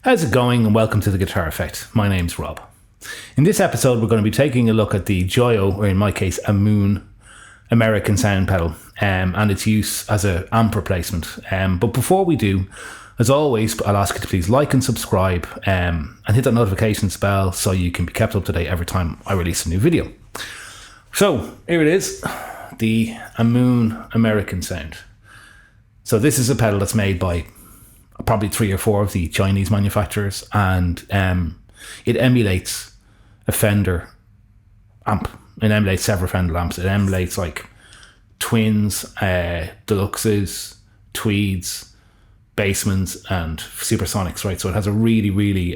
How's it going, and welcome to The Guitar Effect. My name's Rob. In this episode we're going to be taking a look at the Joyo, or in my case a Mooer American sound pedal, and its use as an amp replacement. But before we do, as always, I'll ask you to please like and subscribe and hit that notifications bell so you can be kept up to date every time I release a new video. So here it is, the Mooer American sound. So this is a pedal that's made by probably 3 or 4 of the Chinese manufacturers, and it emulates a Fender amp. It emulates several Fender amps. It emulates like Twins, Deluxes, Tweeds, Bassmans, and Supersonics, right? So it has a really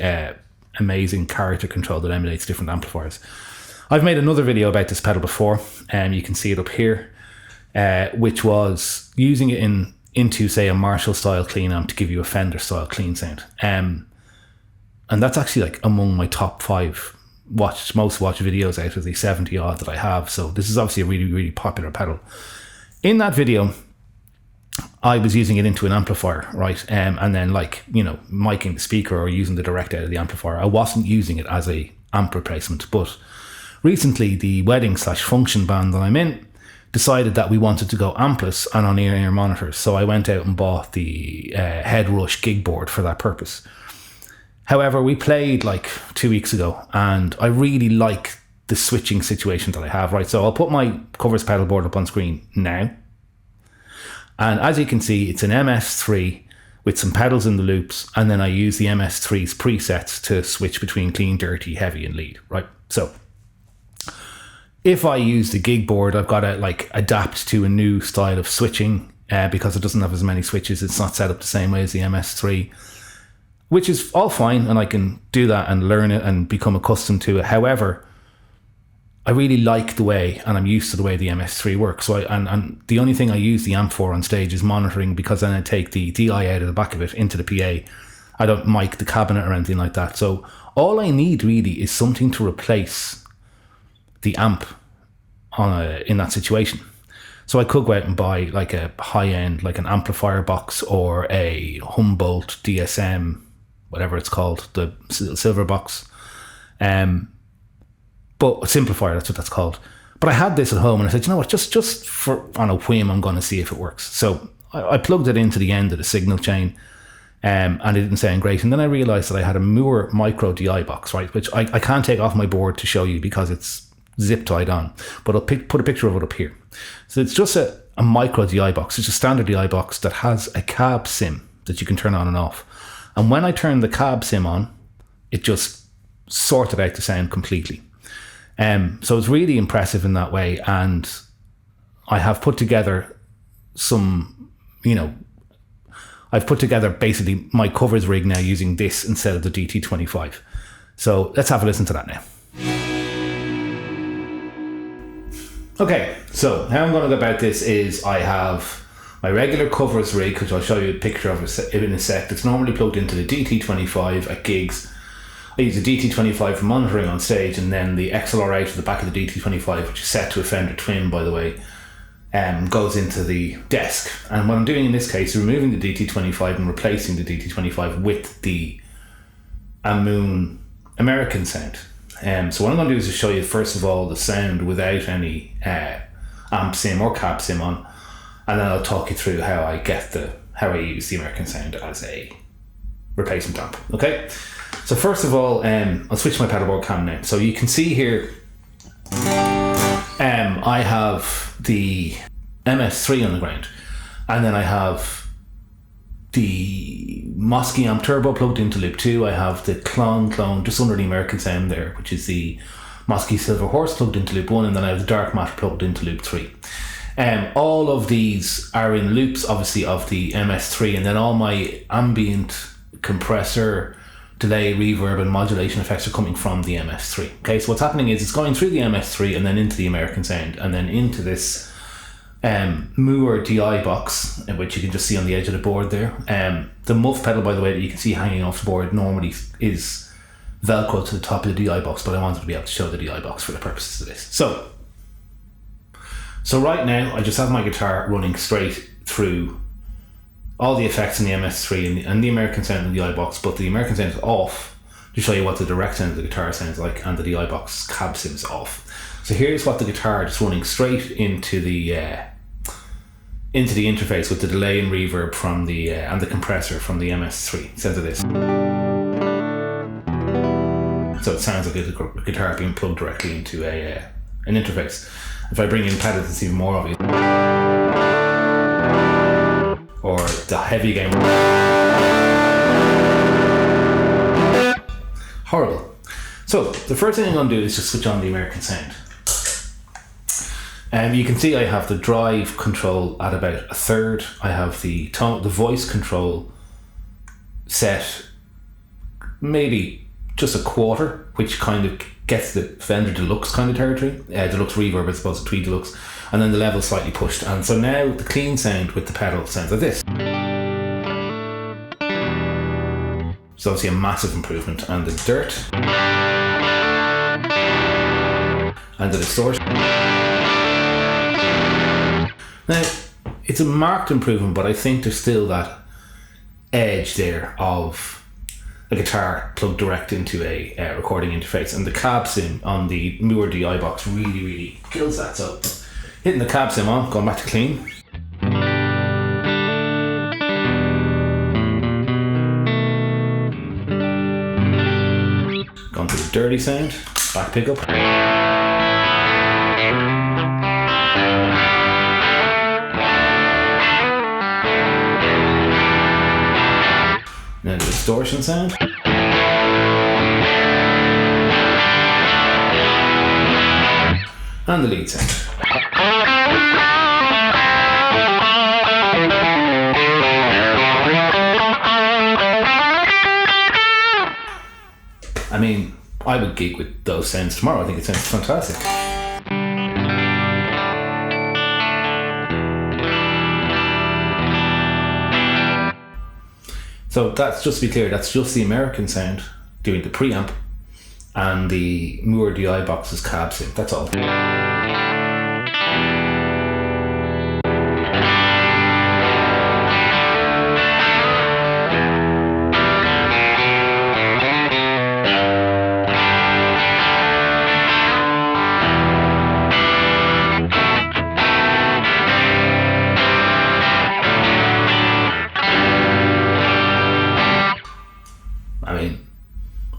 amazing character control that emulates different amplifiers. I've made another video about this pedal before, and you can see it up here, which was using it into say a Marshall style clean amp to give you a Fender style clean sound. And that's actually like among my top 5 most watched videos out of the 70 odd that I have. So this is obviously a really popular pedal. In that video, I was using it into an amplifier, right? And then miking the speaker or using the direct out of the amplifier. I wasn't using it as a amp replacement, but recently the wedding/function band that I'm in decided that we wanted to go ampless and on ear monitors. So I went out and bought the Headrush gig board for that purpose. However, we played like 2 weeks ago and I really like the switching situation that I have, right? So I'll put my covers pedal board up on screen now. And as you can see, it's an MS3 with some pedals in the loops. And then I use the MS3's presets to switch between clean, dirty, heavy and lead, right? So if I use the gig board, I've got to adapt to a new style of switching because it doesn't have as many switches. It's not set up the same way as the MS3, which is all fine. And I can do that and learn it and become accustomed to it. However, I really like the way, and I'm used to the way the MS3 works. So and the only thing I use the amp for on stage is monitoring, because then I take the DI out of the back of it into the PA. I don't mic the cabinet or anything like that. So all I need really is something to replace the amp in that situation. So I could go out and buy like a high-end, like an amplifier box or a Humbolt DSM, whatever it's called, the silver box. But a simplifier, that's what that's called. But I had this at home and I said, you know what, just for on a whim, I'm going to see if it works. So I plugged it into the end of the signal chain, and it didn't sound great. And then I realized that I had a Mooer Micro DI Box, right, which I can't take off my board to show you because it's zip tied on, but I'll put a picture of it up here. So it's just a micro DI box. It's a standard DI box that has a cab sim that you can turn on and off. And when I turn the cab sim on, it just sorted out the sound completely. So it's really impressive in that way. And I have put together I've put together basically my covers rig now using this instead of the DT25. So let's have a listen to that now. Okay, so how I'm going to go about this is I have my regular covers rig, which I'll show you a picture of in a sec. It's normally plugged into the DT25 at gigs. I use the DT25 for monitoring on stage, and then the XLR out of the back of the DT25, which is set to a Fender Twin, by the way, goes into the desk. And what I'm doing in this case is removing the DT25 and replacing the DT25 with the Mooer American sound. So what I'm going to do is just show you first of all the sound without any amp sim or cab sim on, and then I'll talk you through how I use the American sound as a replacement amp. Okay, so first of all, I'll switch my pedalboard cam now. So you can see here, I have the MS3 on the ground, and then I have the Mosky Amp Turbo plugged into loop 2. I have the clone just under the American sound there, which is the Mosky Silver Horse plugged into loop 1, and then I have the Dark Matter plugged into loop 3. All of these are in loops, obviously, of the MS3, and then all my ambient compressor, delay, reverb, and modulation effects are coming from the MS3. Okay, so what's happening is it's going through the MS3 and then into the American sound, and then into this Mooer DI box, which you can just see on the edge of the board there. The muff pedal, by the way, that you can see hanging off the board normally is Velcro to the top of the DI box, but I wanted to be able to show the DI box for the purposes of this. So right now I just have my guitar running straight through all the effects in the MS3 and the American sound in the DI Box, but the American sound is off to show you what the direct sound of the guitar sounds like, and the DI Box cab sim is off. So here's what the guitar is running straight into the interface with the delay and reverb from the and the compressor from the MS3. Sounds like this. So it sounds like a guitar being plugged directly into an interface. If I bring in pedals, it's even more obvious. Or the heavy gain. Horrible. So the first thing I'm going to do is just switch on the American sound. You can see I have the drive control at about a third. I have the voice control set maybe just a quarter, which kind of gets the Fender Deluxe kind of territory. Deluxe reverb as opposed to Tweed Deluxe. And then the level slightly pushed. And so now the clean sound with the pedal sounds like this. So obviously a massive improvement. And the dirt. And the distortion. Now, it's a marked improvement, but I think there's still that edge there of a guitar plugged direct into a recording interface, and the cab sim on the Mooer DI Box really kills that. So hitting the cab sim on, going back to clean. Going to the dirty sound, back pickup. Now the distortion sound. And the lead sound. I mean, I would gig with those sounds tomorrow. I think it sounds fantastic. So that's, just to be clear, that's just the American sound doing the preamp and the Mooer DI Box's cab sim. That's all. I mean,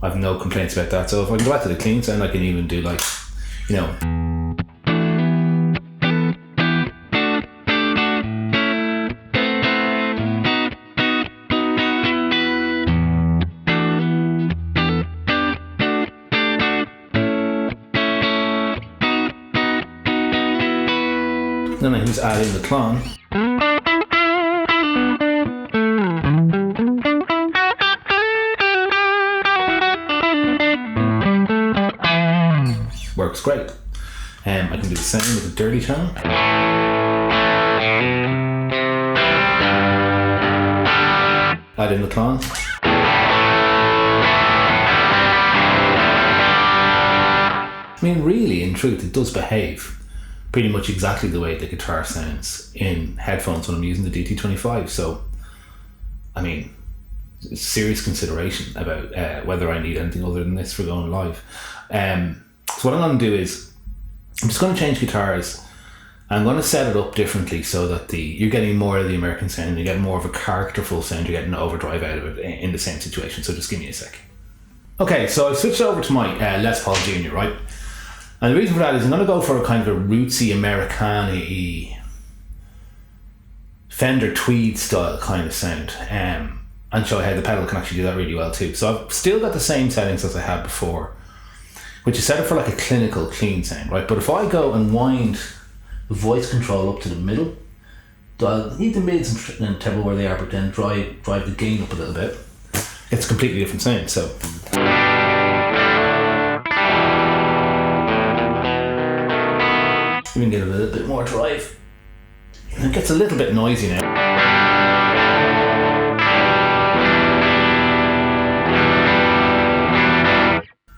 I've no complaints about that. So if I can go back to the clean sound, I can even do like, you know. Then I can just add in the clone. Works great. I can do the same with the dirty tone. Add in the clone. I mean, really, in truth, it does behave pretty much exactly the way the guitar sounds in headphones when I'm using the DT25. So, I mean, serious consideration about whether I need anything other than this for going live. So what I'm going to do is, I'm just going to change guitars. I'm going to set it up differently so that you're getting more of the American sound, you get more of a characterful sound, you're getting an overdrive out of it in the same situation. So just give me a sec. Okay, so I switched over to my Les Paul Junior, right? And the reason for that is I'm going to go for a kind of a rootsy Americana-y Fender Tweed style kind of sound, and show how the pedal can actually do that really well too. So I've still got the same settings as I had before, which is set up for like a clinical clean sound, right? But if I go and wind the voice control up to the middle, I'll leave the mids and treble where they are, but then drive the gain up a little bit. It's a completely different sound. So even get a little bit more drive. And it gets a little bit noisy now.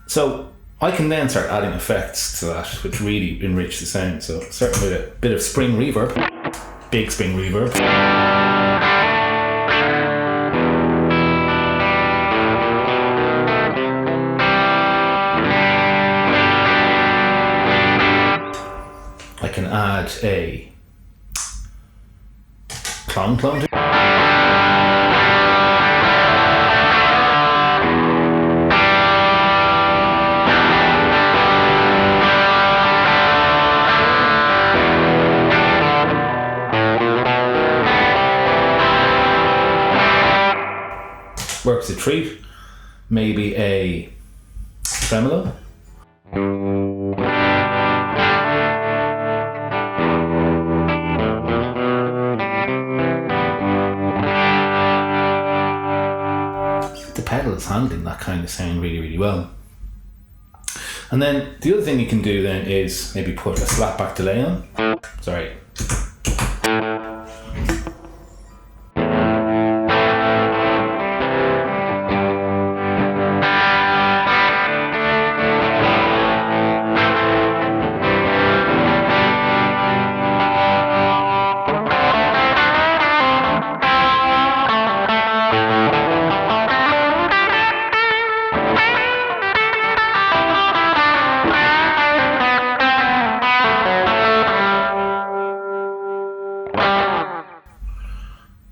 So I can then start adding effects to that, which really enrich the sound. So starting with a bit of spring reverb, big spring reverb. add a clone to works a treat, maybe a tremolo. The pedal is handling that kind of sound really, really well. And then the other thing you can do then is maybe put a slapback delay on. Sorry.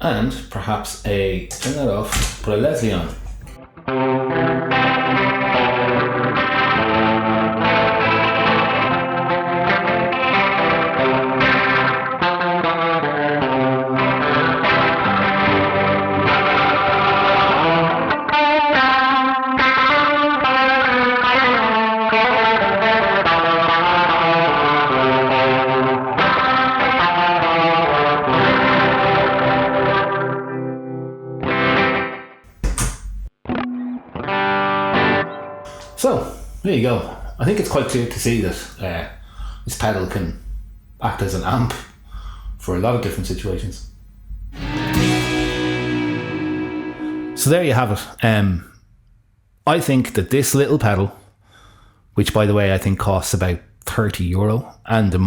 And perhaps turn that off, put a Leslie on. So, there you go. I think it's quite clear to see that this pedal can act as an amp for a lot of different situations. So there you have it. I think that this little pedal, which by the way I think costs about €30, and the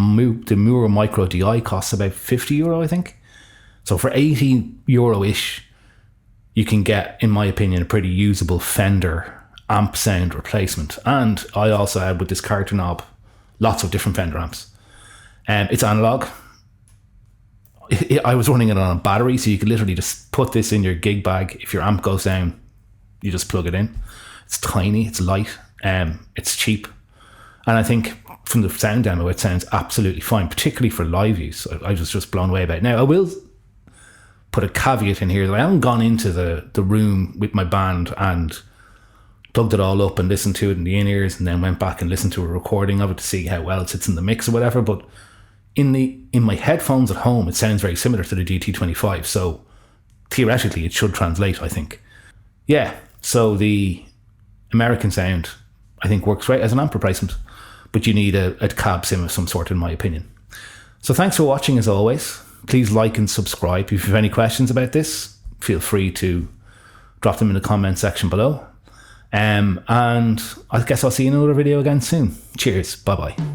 Mooer Micro DI costs about €50, I think. So for €80-ish, you can get, in my opinion, a pretty usable Fender amp sound replacement. And I also had, with this character knob, lots of different Fender amps. It's analog. I was running it on a battery, so you could literally just put this in your gig bag. If your amp goes down, you just plug it in. It's tiny, it's light, it's cheap. And I think from the sound demo, it sounds absolutely fine, particularly for live use. I was just blown away about it. Now, I will put a caveat in here that I haven't gone into the room with my band and plugged it all up and listened to it in the in-ears, and then went back and listened to a recording of it to see how well it sits in the mix or whatever. But in my headphones at home, it sounds very similar to the GT25. So theoretically, it should translate, I think. Yeah, so the American sound, I think, works great as an amp replacement, but you need a cab sim of some sort, in my opinion. So thanks for watching, as always. Please like and subscribe. If you have any questions about this, feel free to drop them in the comment section below. And I guess I'll see you in another video again soon. Cheers. Bye-bye.